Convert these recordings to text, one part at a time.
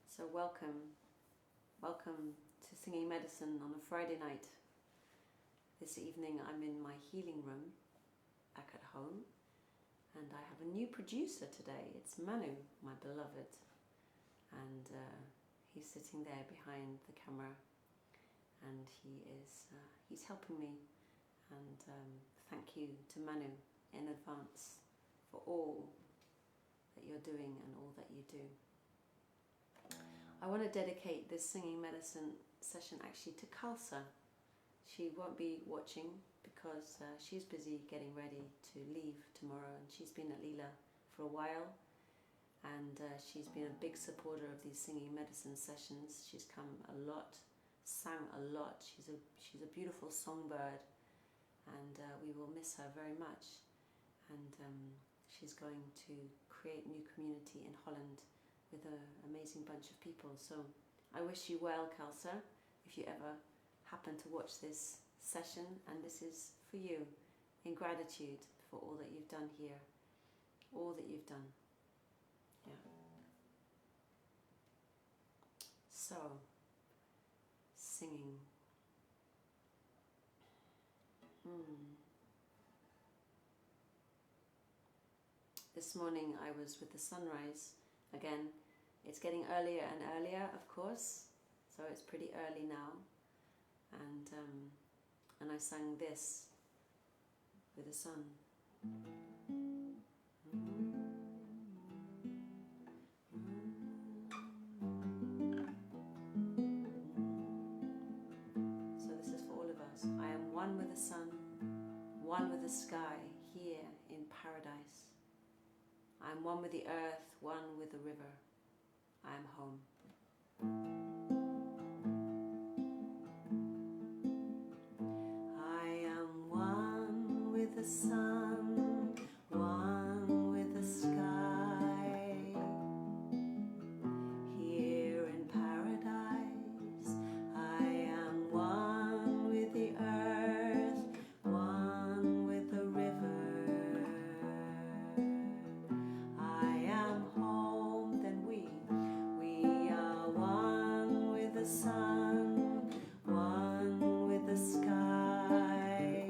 So welcome to Singing Medicine on a Friday night. This evening I'm in my healing room back at home, and I have a new producer today. It's Manu, my beloved, and he's sitting there behind the camera, and he's helping me, and thank you to Manu in advance for all that you're doing and all that you do. I want to dedicate this singing medicine session actually to Khalsa. She won't be watching because she's busy getting ready to leave tomorrow, and she's been at Leela for a while, and she's been a big supporter of these singing medicine sessions. She's come a lot, sang a lot. She's a beautiful songbird, and we will miss her very much. And she's going to create a new community in Holland with an amazing bunch of people. So I wish you well, Khalsa, if you ever happen to watch this session, and this is for you, in gratitude for all that you've done here, all that you've done. Yeah. So, singing. This morning I was with the sunrise. Again, it's getting earlier and earlier, of course, so it's pretty early now, and I sang this with the sun. So this is for all of us. I am one with the sun, one with the sky, here in paradise. I am one with the earth, one with the river. I am home. I am one with the sun, one with the sky. Here in paradise, I am one with the earth, one with the river. The sun, one with the sky.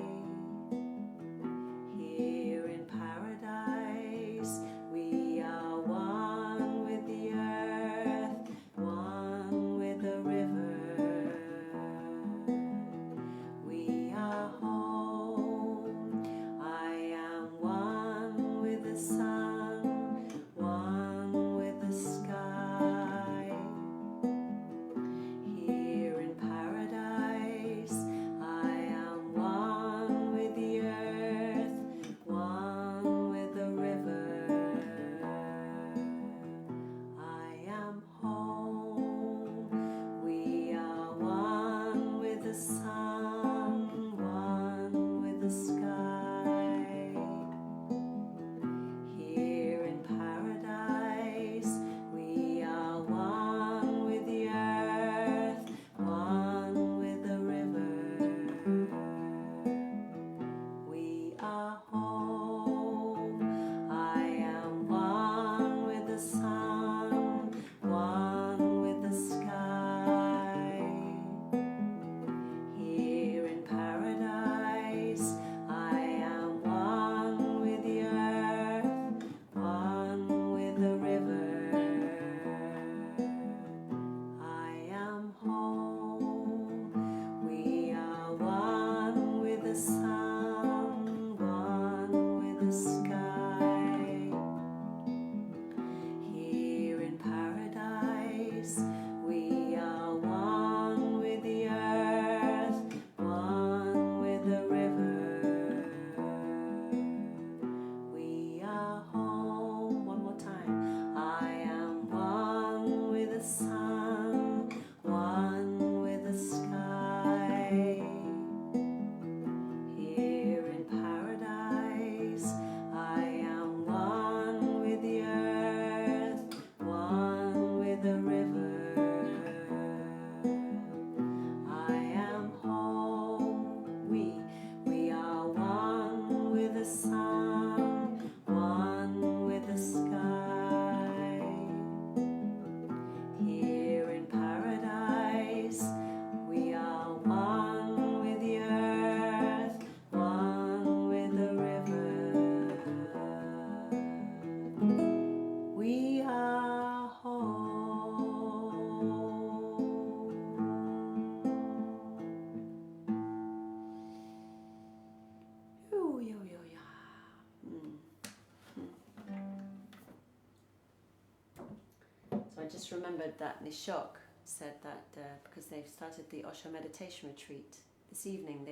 I just remembered that Nishok said that because they've started the Osho meditation retreat this evening,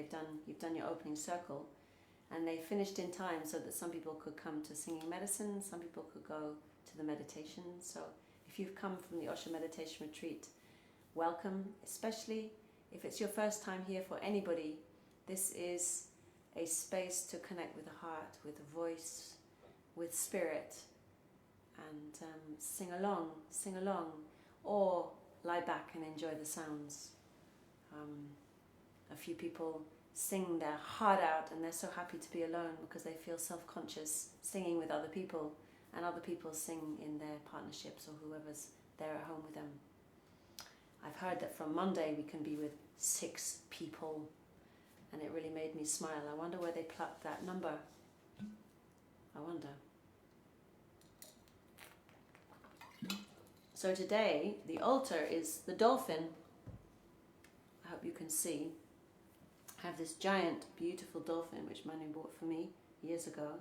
you've done your opening circle, and they finished in time so that some people could come to singing medicine, some people could go to the meditation. So if you've come from the Osho meditation retreat, welcome, especially if it's your first time here. For anybody, this is a space to connect with the heart, with the voice, with spirit, and sing along, or lie back and enjoy the sounds. A few people sing their heart out and they're so happy to be alone because they feel self-conscious singing with other people, and other people sing in their partnerships or whoever's there at home with them. I've heard that from Monday we can be with 6 people, and it really made me smile. I wonder where they plucked that number. I wonder. So today the altar is the dolphin. I hope you can see. I have this giant beautiful dolphin which Manu bought for me years ago.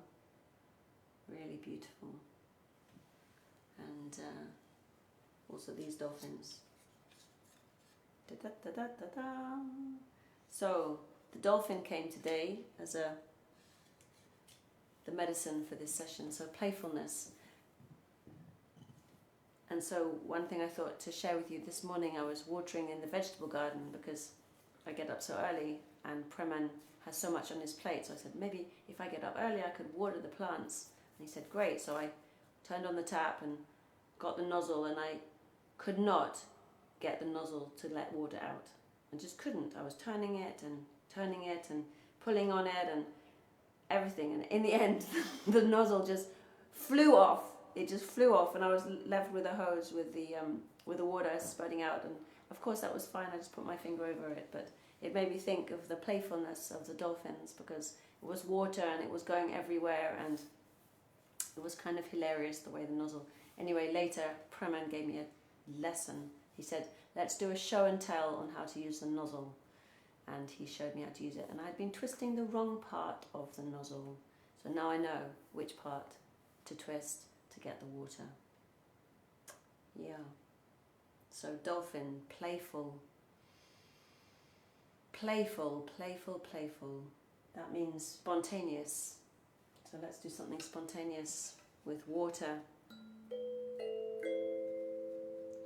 Really beautiful. And also these dolphins. Da, da, da, da, da. So the dolphin came today as the medicine for this session. So playfulness. And so one thing I thought to share with you this morning, I was watering in the vegetable garden because I get up so early and Preman has so much on his plate. So I said, maybe if I get up early I could water the plants. And he said, great. So I turned on the tap and got the nozzle, and I could not get the nozzle to let water out. I just couldn't. I was turning it and pulling on it and everything. And in the end, the nozzle just flew off. It just flew off, and I was left with a hose with the water spurting out. And of course that was fine. I just put my finger over it, but it made me think of the playfulness of the dolphins because it was water and it was going everywhere, and it was kind of hilarious the way the nozzle. Anyway, later Preman gave me a lesson. He said, let's do a show and tell on how to use the nozzle, and he showed me how to use it. And I'd been twisting the wrong part of the nozzle, so now I know which part to twist to get the water. Yeah. So dolphin, playful. Playful, playful, playful. That means spontaneous. So let's do something spontaneous with water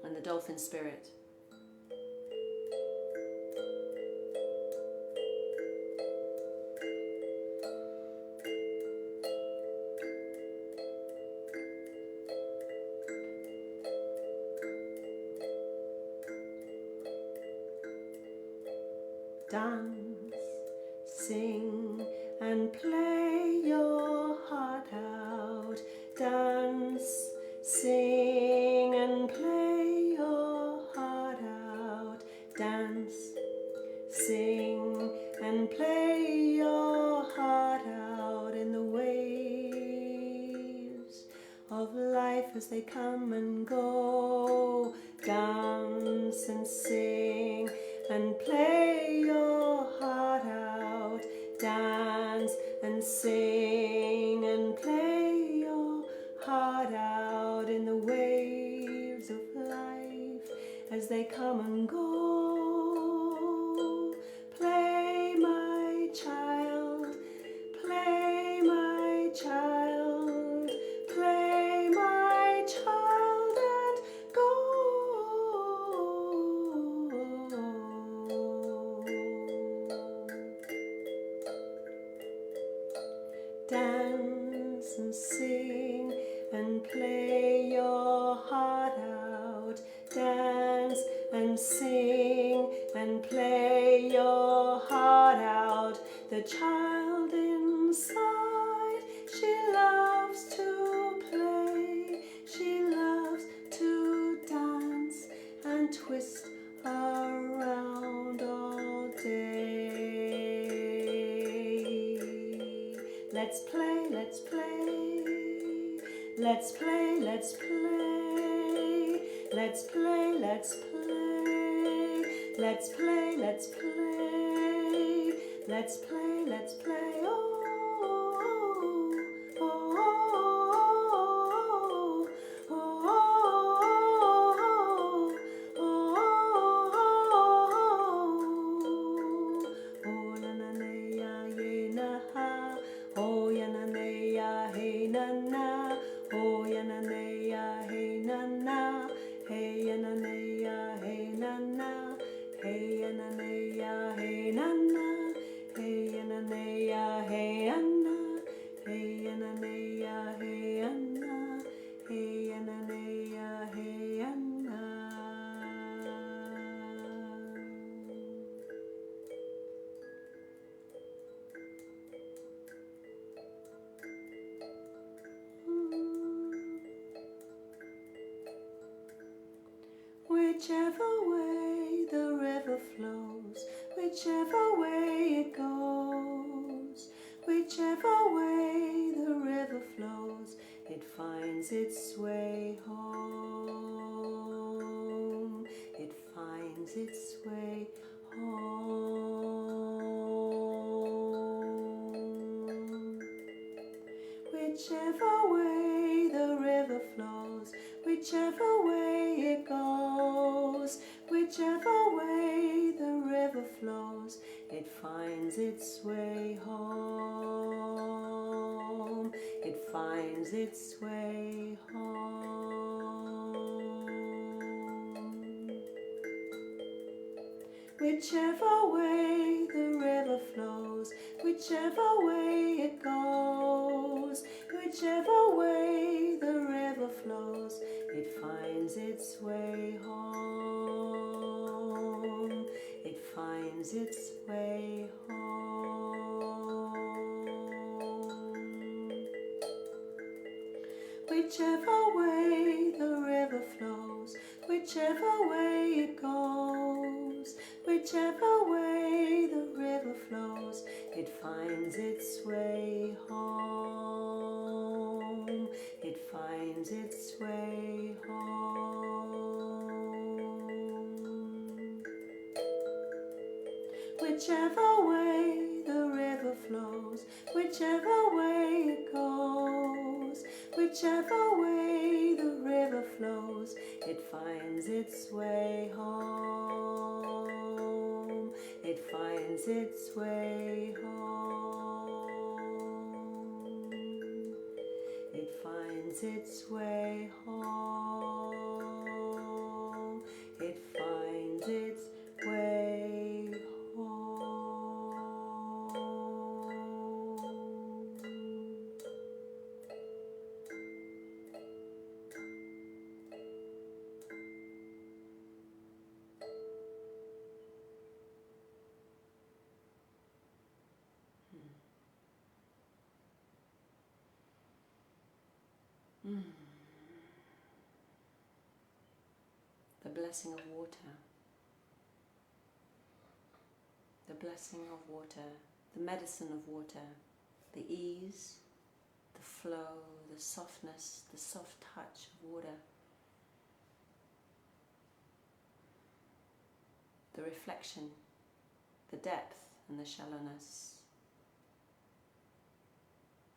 and the dolphin spirit. Dance, sing and play your heart out. Dance, sing and play your heart out. Dance, sing and play your heart out in the waves of life as they come and go. Dance and sing and play your heart out. Dance and sing and play your heart out in the waves of life as they come and go. Play, my child, play, my child, play, my child, and go. Dance and sing and play your heart out. Dance and sing and play your heart out. The child inside, she loves to play. She loves to dance and twist around all day. Let's play, let's play. Let's play, let's play. Let's play, let's play. Let's play, let's play. Let's play, let's play. Oh, oh, oh, oh, oh, oh, Whichever way the river flows, whichever way it goes, whichever way the river flows, it finds its way home. It finds its way home. Whichever way the river flows, whichever way it goes, whichever way the river flows, it finds its way home. It finds its way home. Whichever way the river flows, whichever way it goes, whichever way the river flows, it finds its way home. It finds its way home. Whichever way the river flows, whichever way it goes, whichever way the river flows, it finds its way home. It finds its way home. Whichever way the river flows, whichever way it goes, whichever way the river flows, it finds its way home. It finds its way home. It finds its way home. It finds its way The blessing of water. The blessing of water, the medicine of water, the ease, the flow, the softness, the soft touch of water, the reflection, the depth and the shallowness,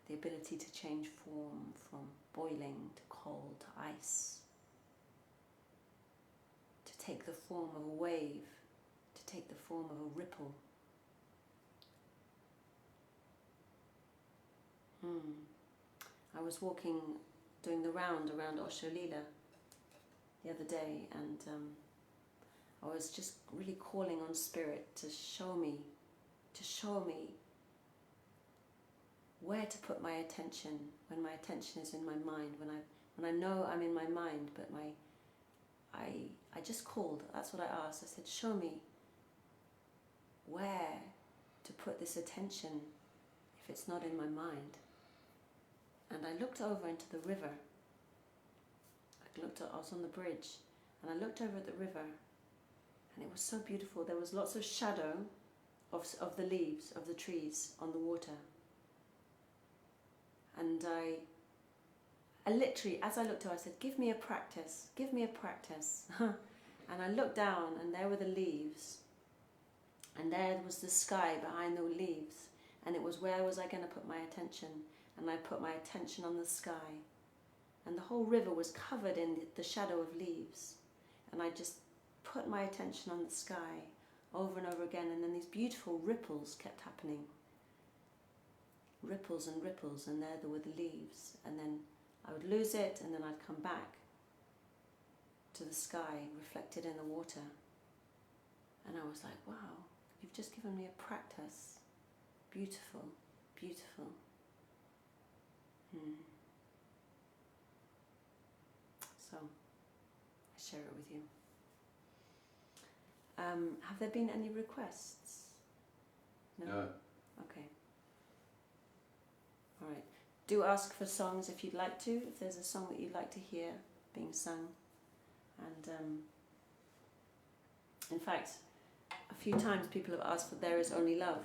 the ability to change form from boiling to cold to ice, to take the form of a wave, to take the form of a ripple. I was walking, doing the round around Osho Leela the other day, and I was just really calling on Spirit to show me where to put my attention when my attention is in my mind, when I know I'm in my mind, but I just called. That's what I asked. I said, show me where to put this attention if it's not in my mind. And I looked over into the river. I was on the bridge, and I looked over at the river, and it was so beautiful. There was lots of shadow of the leaves of the trees on the water. And I literally, as I looked over, I said, give me a practice. And I looked down, and there were the leaves, and there was the sky behind the leaves, and it was, where was I going to put my attention? And I put my attention on the sky, and the whole river was covered in the shadow of leaves, and I just put my attention on the sky over and over again, and then these beautiful ripples kept happening. Ripples and ripples, and there were the leaves, and then I would lose it, and then I'd come back to the sky reflected in the water, and I was like, wow, you've just given me a practice. Beautiful, beautiful. So I share it with you. Have there been any requests? No? Okay. All right. Do ask for songs if you'd like to, if there's a song that you'd like to hear being sung. And In fact, a few times people have asked for There Is Only Love,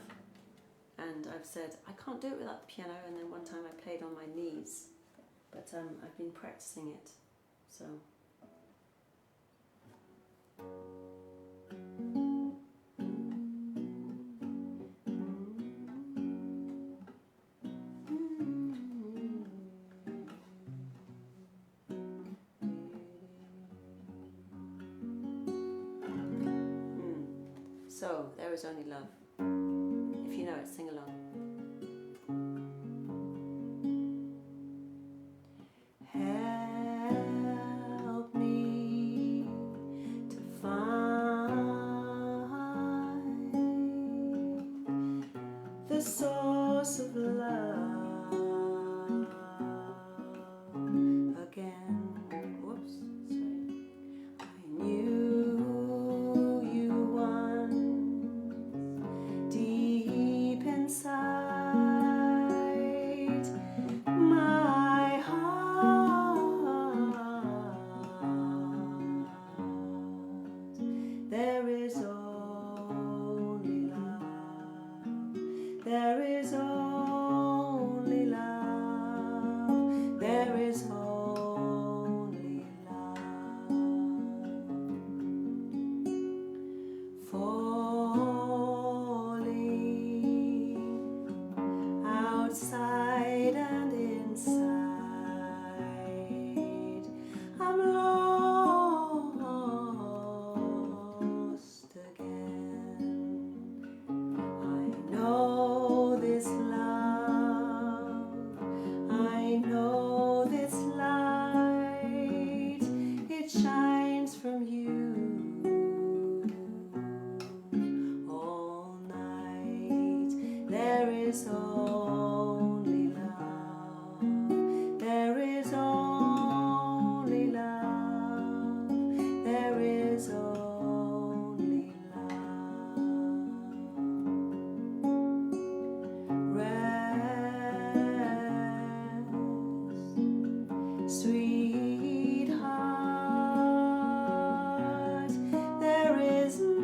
and I've said I can't do it without the piano, and then one time I played on my knees, but I've been practicing it, so. So, There Is Only Love. If you know it, sing along. Help me to find the source of love again. Whoops, sorry. I knew you once deep inside my heart. There is only love. There is only love. There is only love. Falling outside and inside, I'm lost again. I know this love, I know this light, it shines from you all night. There is only love, there is only love, there is only love. Rest, sweetheart, there is nothing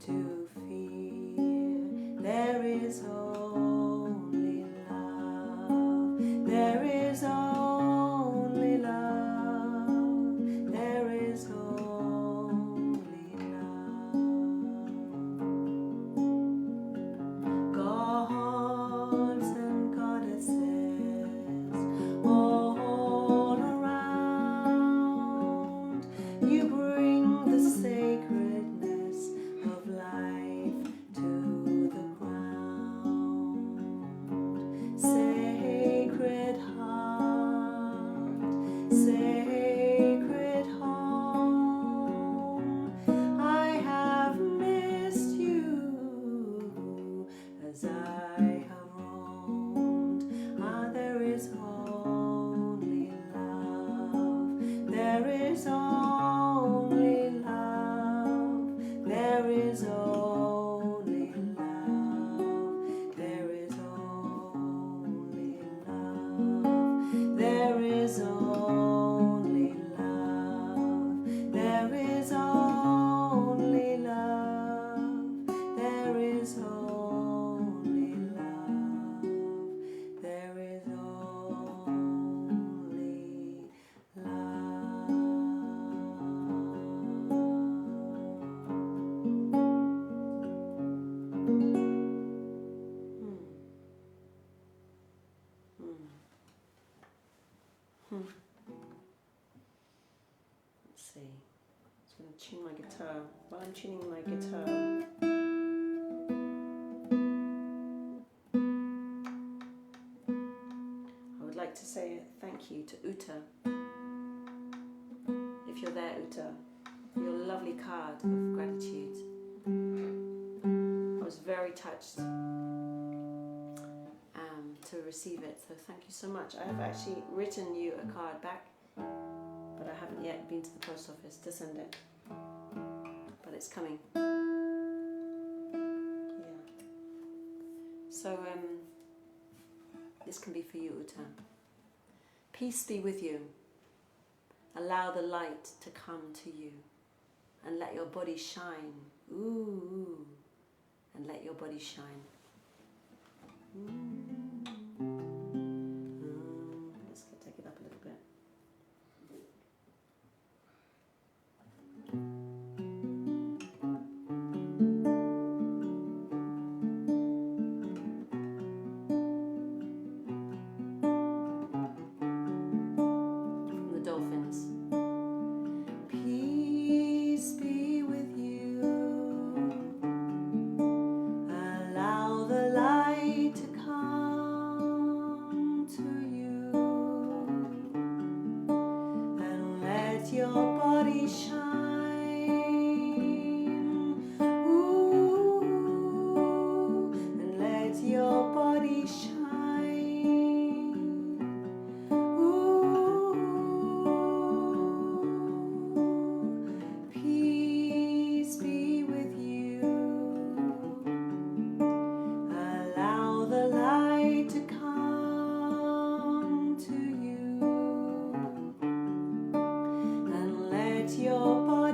to fear. There is only love. There is only love. There is only love. Gods and goddesses all around, you bring the sacredness of life to the ground. Sacred heart, sacred home, I have missed you as I have roamed. Ah, there is only love. There is only love. There is only love. There is only love. There is only love. There is only love. There is only love. There is only love. Let's see. I'm going to tune my guitar. While I'm tuning my guitar, I would like to say thank you to Uta. If you're there, Uta, for your lovely card of gratitude. I was very touched to receive it, so thank you so much. I have actually written you a card back, but I haven't yet been to the post office to send it, but it's coming. Yeah. So this can be for you, Uta. Peace be with you. Allow the light to come to you and let your body shine. Ooh, and let your body shine. Let's take it up a little bit. From the dolphins. Peace be with you. Allow the light to come to you and let your body shine. Ooh, and let your body shine. Ooh, peace be with you. Allow the light to come to you and let your body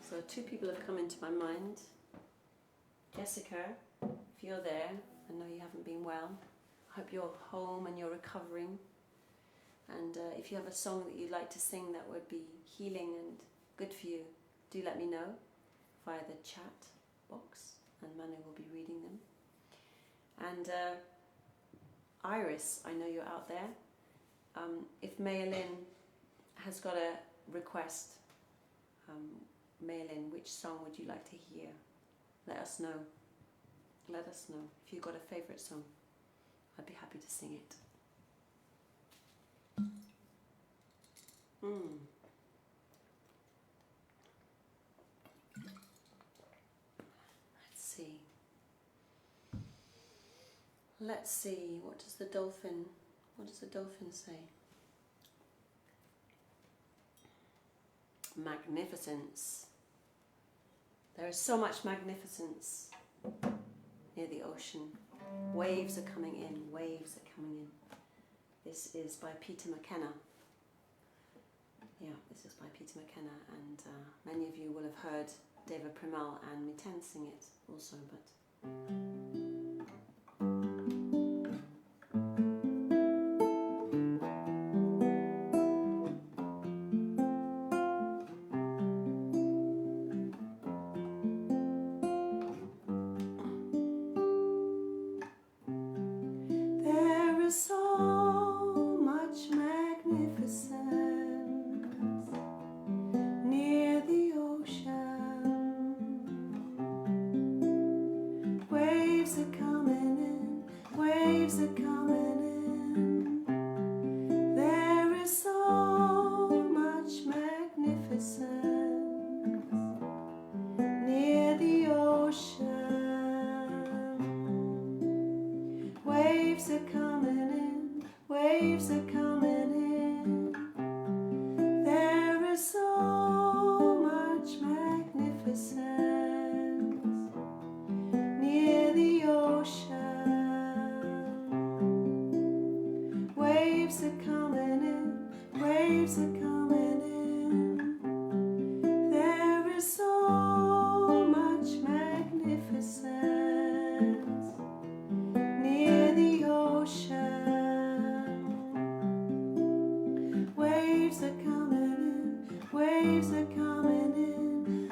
So 2 people have come into my mind. Jessica, if you're there, I know you haven't been well. I hope you're home and you're recovering. And if you have a song that you'd like to sing that would be healing and good for you, do let me know via the chat box, and Manu will be reading them. And Iris, I know you're out there. If Mayalyn has got a request, Mayalyn, which song would you like to hear? Let us know. Let us know. If you've got a favourite song, I'd be happy to sing it. Let's see, what does the dolphin say? Magnificence. There is so much magnificence near the ocean. Waves are coming in, waves are coming in. This is by Peter McKenna. Yeah, this is by Peter McKenna, and many of you will have heard Deva Premal and Miten sing it also, but... There is so much magnificence near the ocean. Waves are coming in, waves are coming in. There is so much magnificence near the ocean. Waves are coming in, waves are coming in. There is so much magnificence near the ocean. Waves are coming in, waves are coming in. There is so much magnificence near the ocean. Waves are coming in, waves are coming in.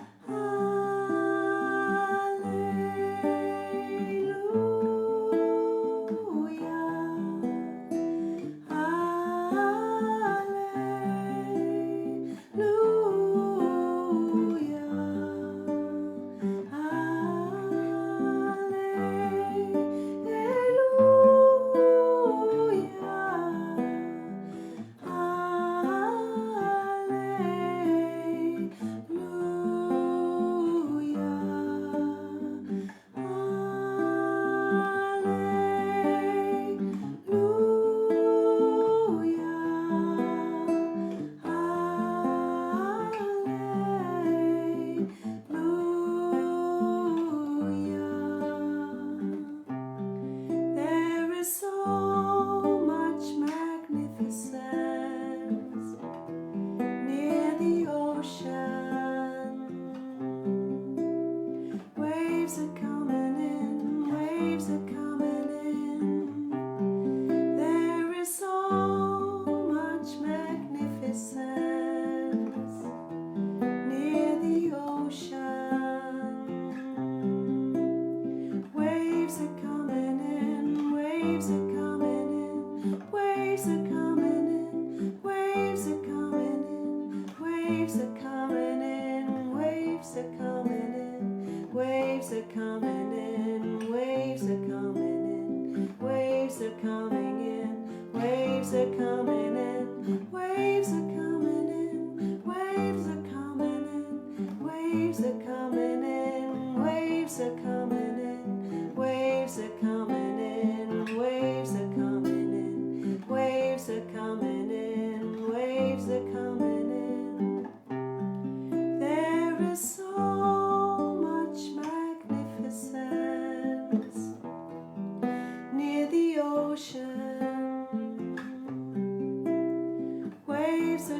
There is so much magnificence near the ocean. Waves are coming in, waves are coming in. There is so much magnificence near the ocean. Waves are coming in, waves are coming in. Waves are coming in, waves are coming in. Waves are coming in, waves are coming in. Waves are coming in, waves are coming in. Waves are coming in, waves are coming in. Waves are coming in, waves are coming in. Waves are coming in, waves are coming in. Waves are coming in, waves are coming in. Waves are coming in, waves are coming in. There is so much magnificence near the ocean. Waves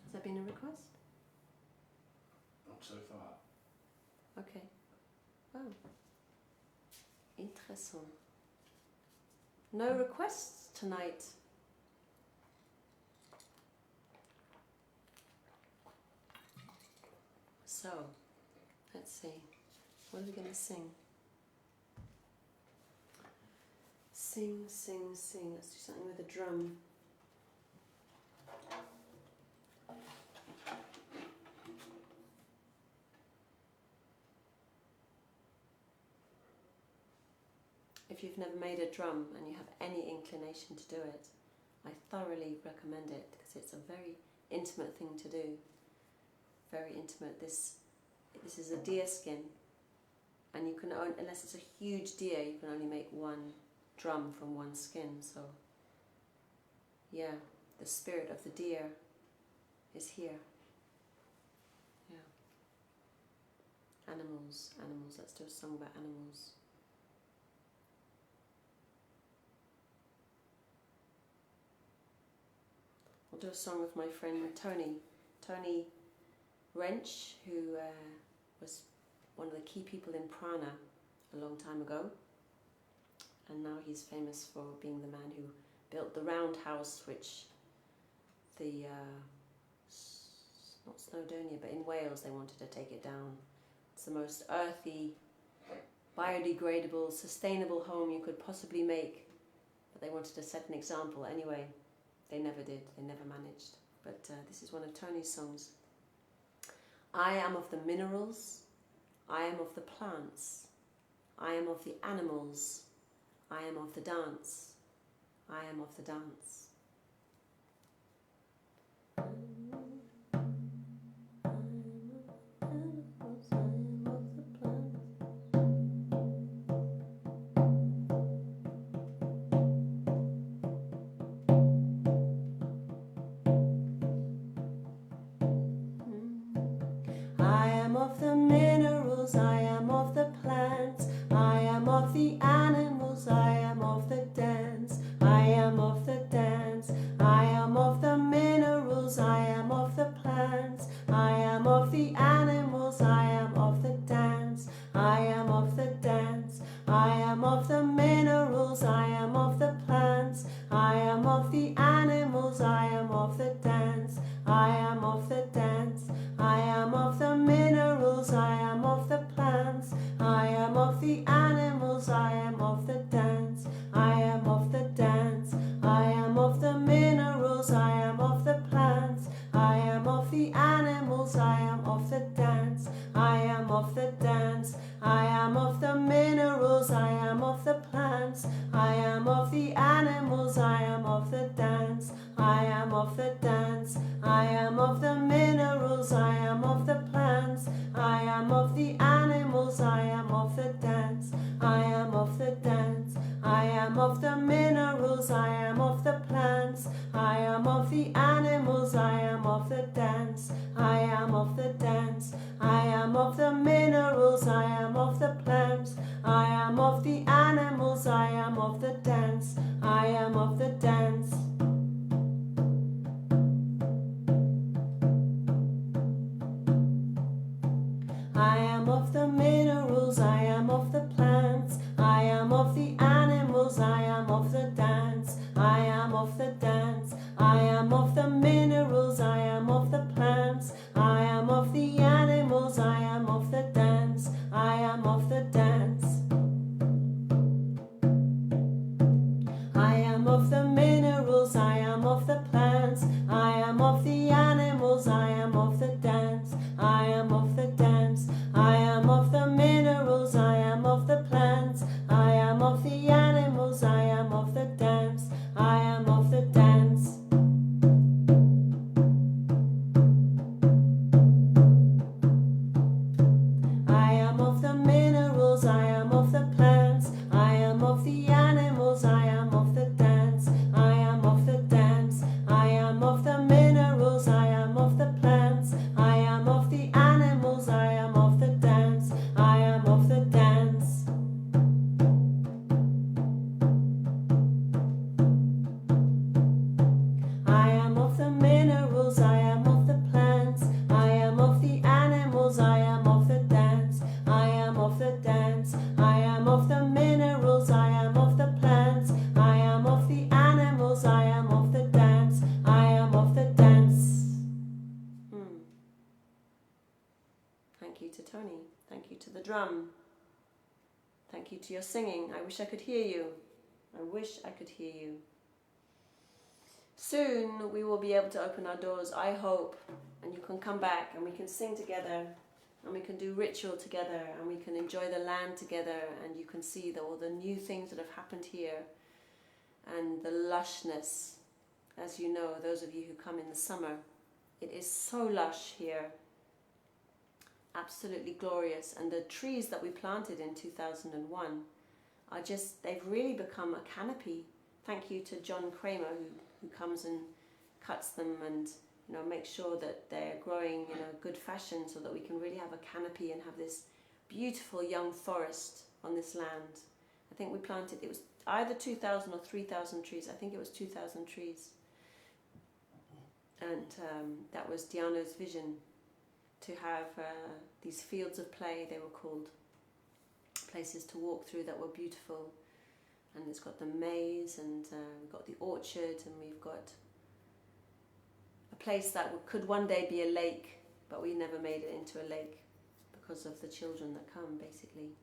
Has there been a request? Not so far. Okay. Oh. Interessant. No requests tonight. So, let's see. What are we going to sing? Sing, sing, sing. Let's do something with a drum. If you've never made a drum and you have any inclination to do it, I thoroughly recommend it because it's a very intimate thing to do. Very intimate. This is a deer skin, and you can only, unless it's a huge deer, you can only make one drum from one skin. So yeah, the spirit of the deer is here. Yeah. Animals, animals. Let's do a song about animals. I'll do a song with my friend Tony Wrench, who was one of the key people in prana a long time ago, and now he's famous for being the man who built the roundhouse, which the not Snowdonia, but in Wales they wanted to take it down. It's the most earthy, biodegradable, sustainable home you could possibly make, but they wanted to set an example anyway. They never did, they never managed. But this is one of Tony's songs. I am of the minerals, I am of the plants, I am of the animals, I am of the dance, I am of the dance. I am of the minerals, I am of the plants, I am of the animals, I am of the dance, I am of the dance, I am of the minerals, I am of the plants, I am of the animals, I am of the dance, I am of the dance, I am of the minerals, I am of the plants, I am of the animals, I am of the dance, I am of the dance, I am of the minerals, I am of the plants, I am of the animals, I am of the dance, I am of the dance, I am of the minerals, I am of the plants, I am of the animals, I am of the dance, I am of the dance, I am of the minerals, I am of the plants, I am of the animals. animals, I am of the dance, I am of the dance, I am of the minerals, I am of the plants, I am of the animals, I am of the dance, I am of the dance, I am of the minerals, I am of the plants, I am of the animals, I am of the dance, I am of the dance, I am of the minerals, I am of the plants, I am of the animals, I am of the dance, I am of the dance. I am of the minerals, I am of the plants, I am of the animals, I am of the dance, I am of the dance, I am of the minerals, I am of the plants, I am of the animals, I am of the dance, I am of the dance. I am of the minerals, I am of the plants, I am of the animals, I am of the dance, I am of the dance, I am of the minerals, I am of the plants, I am of the animals, I am of the dance, I am of the dance. I am of the minerals, I am of the plants, I am of the animals, I am of the dance, I am of the dance, I am of the minerals, I am of the plants, I am of the animals, I am of the dance, I am of the dance. I am of the minerals, I am of the plants, I am of the animals, I am of the dance, I am of the dance, I am of the minerals, I am of the plants, I am of the animals, I am of the dance, I am of the dance. Thank you to Tony, thank you to the drum, thank you to your singing. I wish I could hear you, I wish I could hear you. Soon we will be able to open our doors, I hope, and you can come back and we can sing together and we can do ritual together and we can enjoy the land together, and you can see all the new things that have happened here and the lushness. As you know, those of you who come in the summer, it is so lush here, absolutely glorious, and the trees that we planted in 2001 are just, they've really become a canopy. Thank you to John Kramer who comes and cuts them and makes sure that they're growing in a good fashion so that we can really have a canopy and have this beautiful young forest on this land. I think we planted, it was either 2,000 or 3,000 trees. I think it was 2,000 trees. And that was Diano's vision, to have these fields of play, they were called, places to walk through that were beautiful. And it's got the maze, and we've got the orchard, and we've got a place that could one day be a lake, but we never made it into a lake because of the children that come, basically.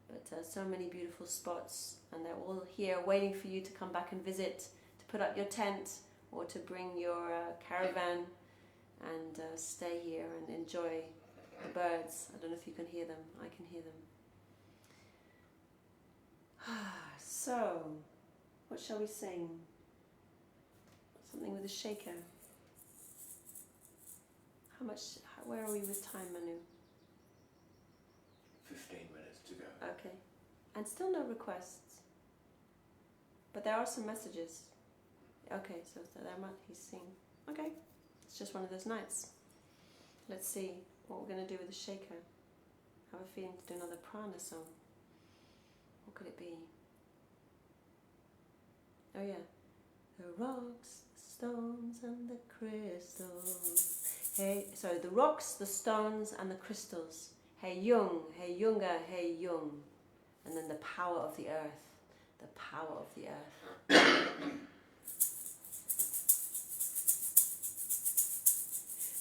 But so many beautiful spots, and they're all here waiting for you to come back and visit, to put up your tent, or to bring your caravan and stay here and enjoy the birds. I don't know if you can hear them. I can hear them. So, what shall we sing? Something with a shaker. Where are we with time, Manu? 15 minutes to go. Okay. And still no requests. But there are some messages. Okay, so he's singing. Okay. It's just one of those nights. Let's see what we're going to do with the shaker. I have a feeling to do another prana song. What could it be? Oh yeah. The rocks, the stones and the crystals. Hey, sorry, the rocks, the stones and the crystals. Hey Jung, hey Junga, hey Jung. And then the power of the earth. The power of the earth.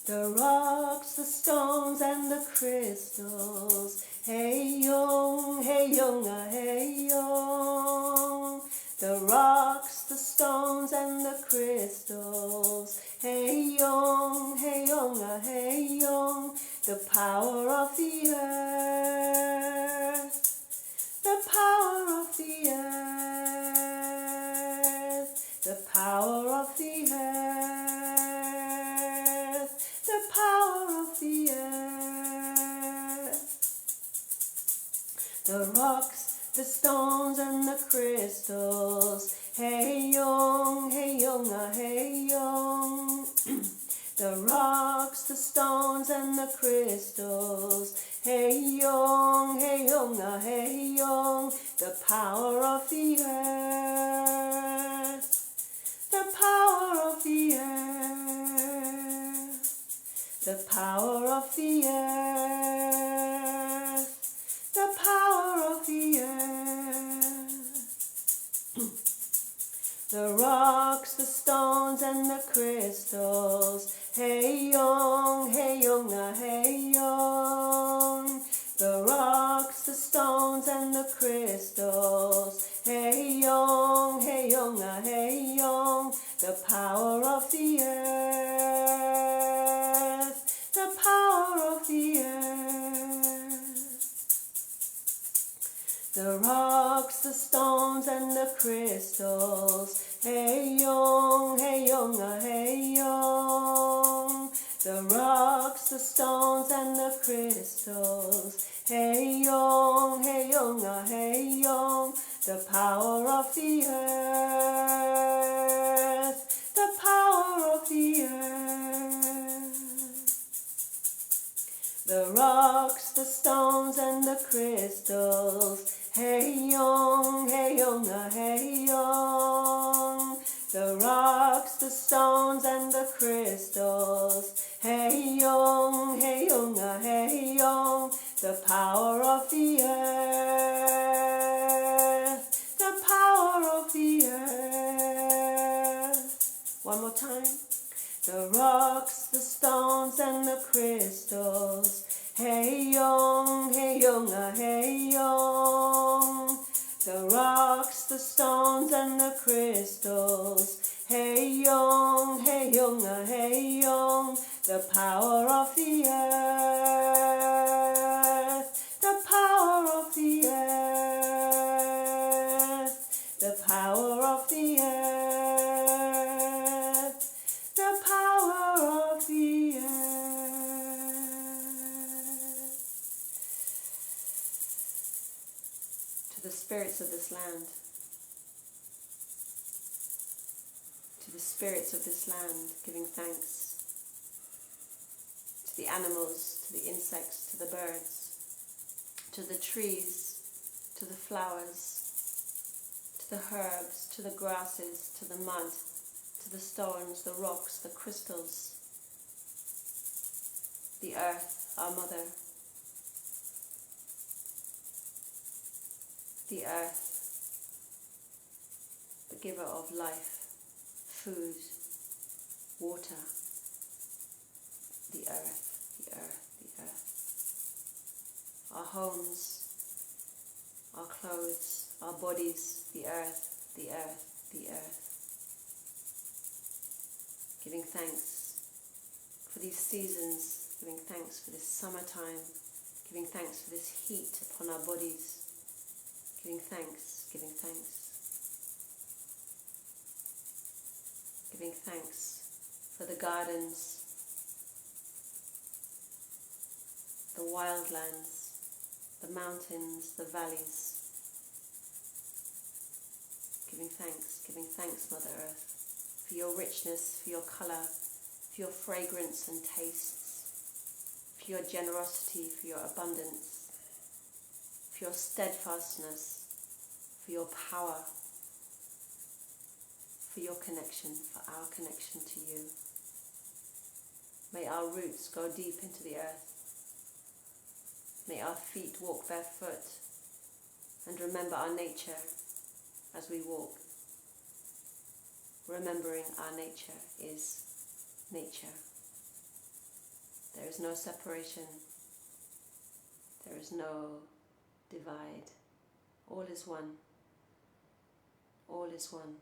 The rocks, the stones and the crystals. Hey Jung, hey Junga, hey Jung. The rocks, the stones and the crystals. Hey Jung, hey Junga, hey Jung. The power of the earth. The power of the earth. the power of the earth, the power of the earth. The rocks, the stones and the crystals, hey young, ah, hey young. The rocks, the stones and the crystals, hey young, ah, hey young. The power of the earth, the power of the earth, the power of the earth, the power of the earth. The rocks, the stones and the crystals, hey young, ah, hey young. The rocks, the stones and the crystals, hey young, ah, hey young. The power of the earth, the power of the earth. The rocks, the stones and the crystals, hey young, ah, hey young. The rocks, the stones and the crystals, hey young, ah, hey young. The power of the earth, the power of the earth. The rocks, the stones and the crystals, hey young, ah, hey young. The rocks, the stones and the crystals, hey young, ah, hey young. The power of the earth, the power of the earth. One more time. The rocks, the stones and the crystals, hey young, ah, hey young. The rocks, the stones and the crystals, hey young, ah, hey young. The power of the earth, the power of the earth, the power of the earth, the power of the earth. To the spirits of this land, to the spirits of this land, giving thanks. To the animals, to the insects, to the birds, to the trees, to the flowers, to the herbs, to the grasses, to the mud, to the stones, the rocks, the crystals, the earth, our mother, the earth, the giver of life, food, water, the earth, the earth, the earth. Our homes, our clothes, our bodies, the earth, the earth, the earth. Giving thanks for these seasons, giving thanks for this summertime, giving thanks for this heat upon our bodies, giving thanks, giving thanks. Giving thanks for the gardens, the wildlands, the mountains, the valleys. Giving thanks, Mother Earth, for your richness, for your colour, for your fragrance and tastes, for your generosity, for your abundance, for your steadfastness, for your power, for your connection, for our connection to you. May our roots go deep into the earth. May our feet walk barefoot and remember our nature as we walk. Remembering our nature is nature. There is no separation. There is no divide. All is one. All is one.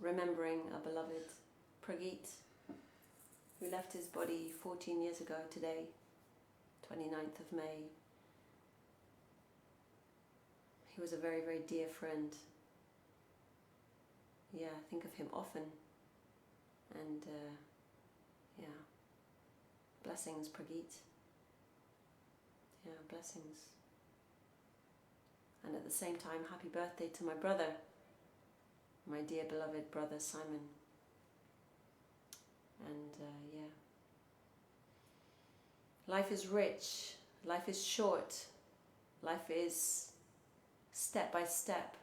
Remembering our beloved Pragit, who left his body 14 years ago today, 29th of May. He was a very, very dear friend. Yeah, I think of him often. And yeah, blessings, Pragit. Yeah, blessings. And at the same time, happy birthday to my brother, my dear beloved brother Simon. And yeah, life is rich, life is short, life is step by step.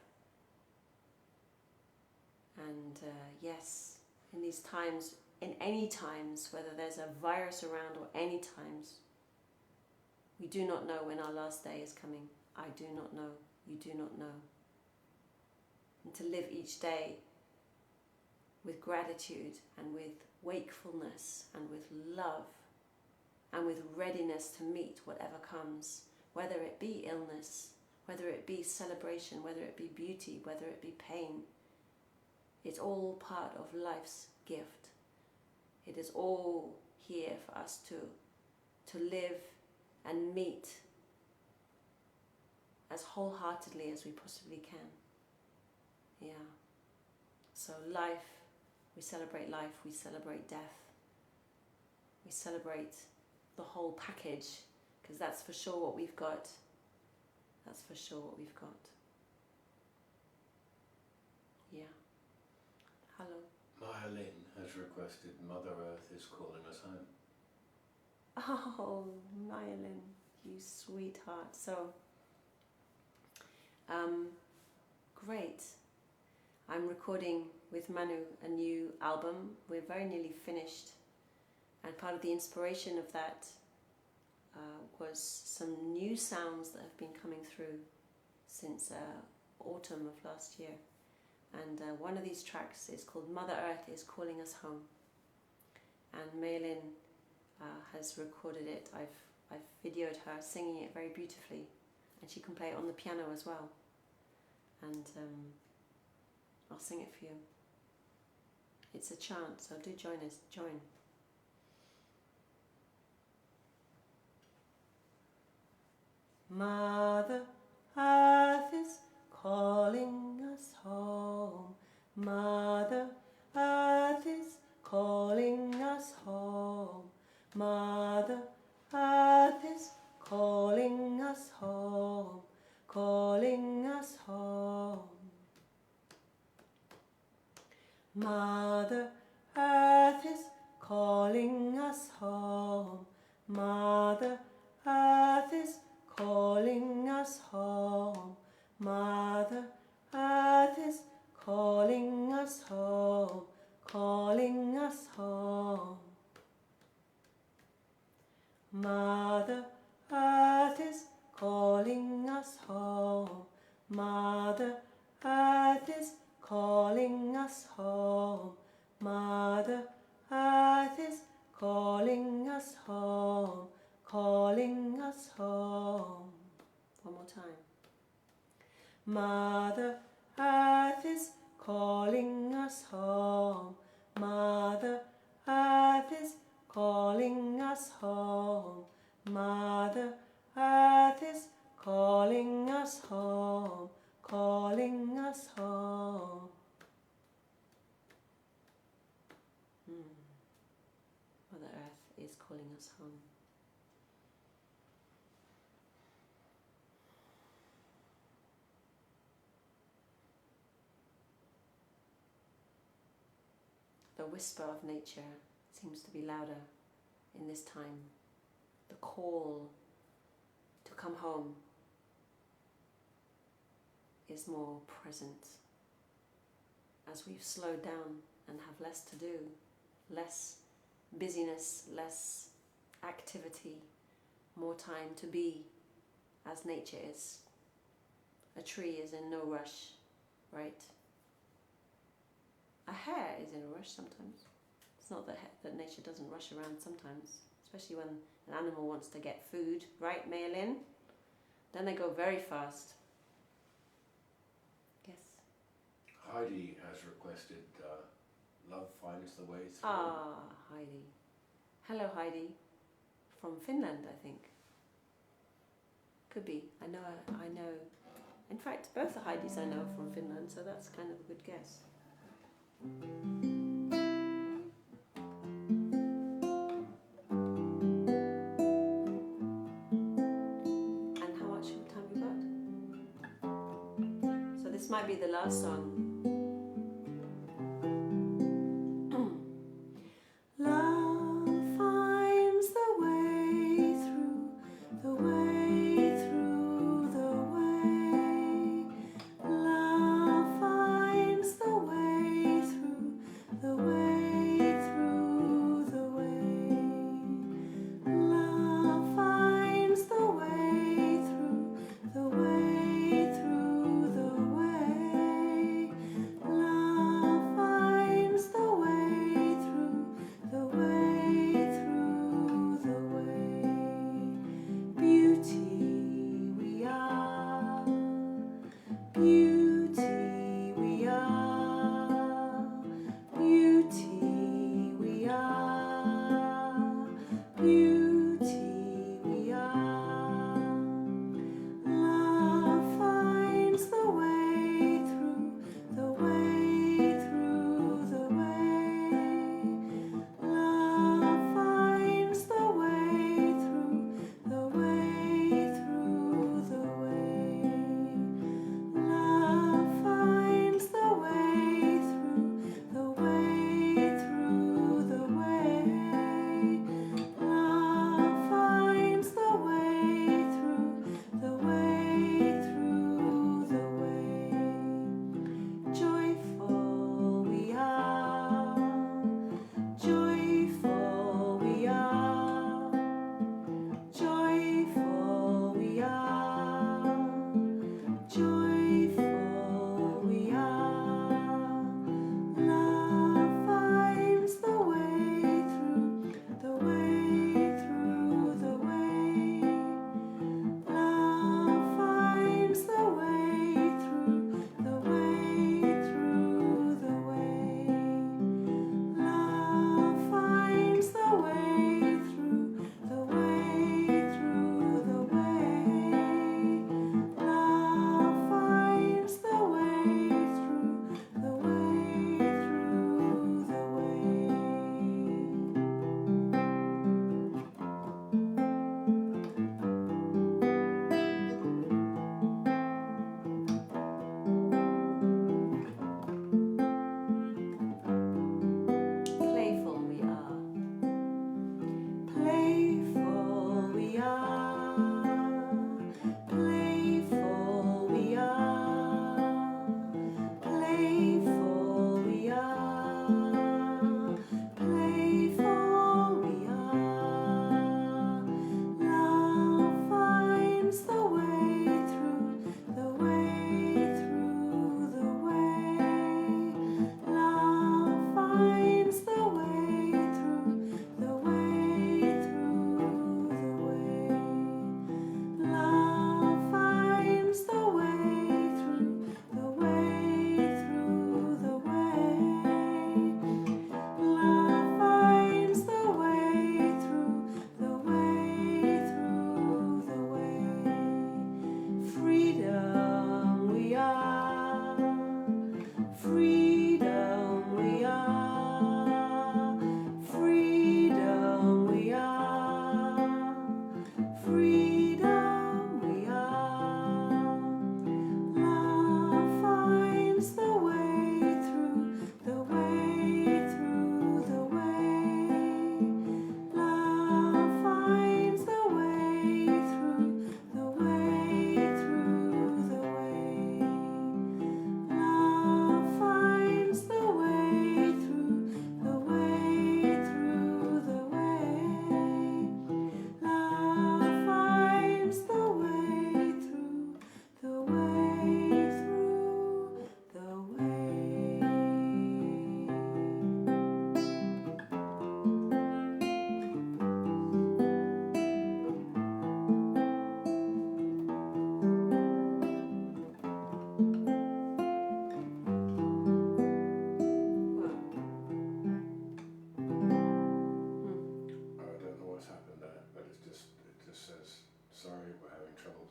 And yes, in these times, in any times, whether there's a virus around or any times, we do not know when our last day is coming. I do not know. You do not know. And to live each day with gratitude and with wakefulness and with love and with readiness to meet whatever comes, whether it be illness, whether it be celebration, whether it be beauty, whether it be pain. It's all part of life's gift. It is all here for us to live and meet as wholeheartedly as we possibly can. Yeah. So life, we celebrate life, we celebrate death. We celebrate the whole package, because that's for sure what we've got. That's for sure what we've got. Yeah. Hello. Maya Lynn has requested Mother Earth is calling us home. Oh, Myelin, you sweetheart. So, great. I'm recording with Manu a new album. We're very nearly finished. And part of the inspiration of that was some new sounds that have been coming through since autumn of last year. And one of these tracks is called Mother Earth is Calling Us Home. And Maylin has recorded it. I've videoed her singing it very beautifully. And she can play it on the piano as well. And I'll sing it for you. It's a chant, so do join us. Join. Mother Earth is calling us home. Mother Earth is calling us home. Mother Earth is calling us home. Calling us home. Mother Earth is calling us home. Mother Earth is calling us home. Mother Earth is calling us home. Calling us home. Mother Earth is calling us home. Mother Earth is calling us home. Mother Earth is calling us home. Calling us home. One more time. Mother Earth is calling us home. Mother Earth is calling us home. Mother Earth is calling us home. Calling us home. Mother Earth is calling us home. The whisper of nature seems to be louder in this time. The call to come home is more present as we've slowed down and have less to do, less busyness, less activity, more time to be as nature is. A tree is in no rush, right? A hare is in a rush sometimes. It's not that nature doesn't rush around sometimes, especially when an animal wants to get food, right, Maylin? Then they go very fast. Yes? Heidi has requested Love Finds the Way Through. Ah, Heidi. Hello, Heidi. From Finland, I think. Could be. I know. In fact, both the Heidis I know are from Finland, so that's kind of a good guess. And how much time we got? So this might be the last song.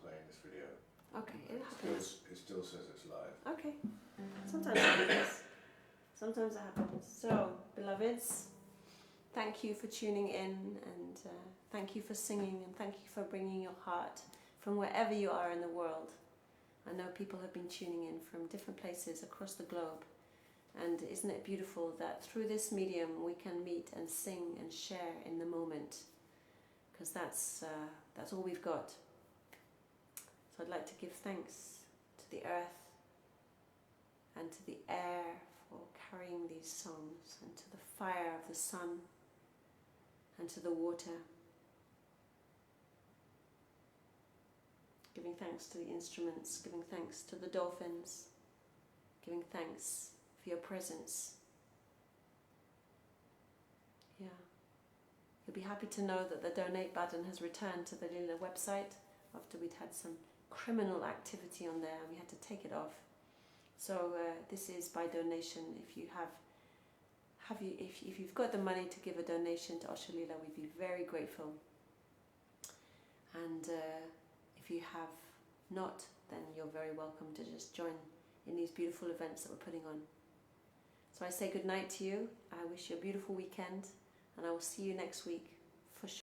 playing this video. Okay, it happens. It still says it's live. Okay. Sometimes it happens. Sometimes it happens. So, beloveds, thank you for tuning in, and thank you for singing, and thank you for bringing your heart from wherever you are in the world. I know people have been tuning in from different places across the globe, and isn't it beautiful that through this medium we can meet and sing and share in the moment, because that's all we've got. So I'd like to give thanks to the earth and to the air for carrying these songs, and to the fire of the sun, and to the water. Giving thanks to the instruments, giving thanks to the dolphins, giving thanks for your presence. Yeah. You'll be happy to know that the donate button has returned to the Leela website after we'd had some criminal activity on there and we had to take it off. So this is by donation. If you if you've got the money to give a donation to Osho Leela, we'd be very grateful. And if you have not, then you're very welcome to just join in these beautiful events that we're putting on. So I say good night to you. I wish you a beautiful weekend, and I will see you next week for sure.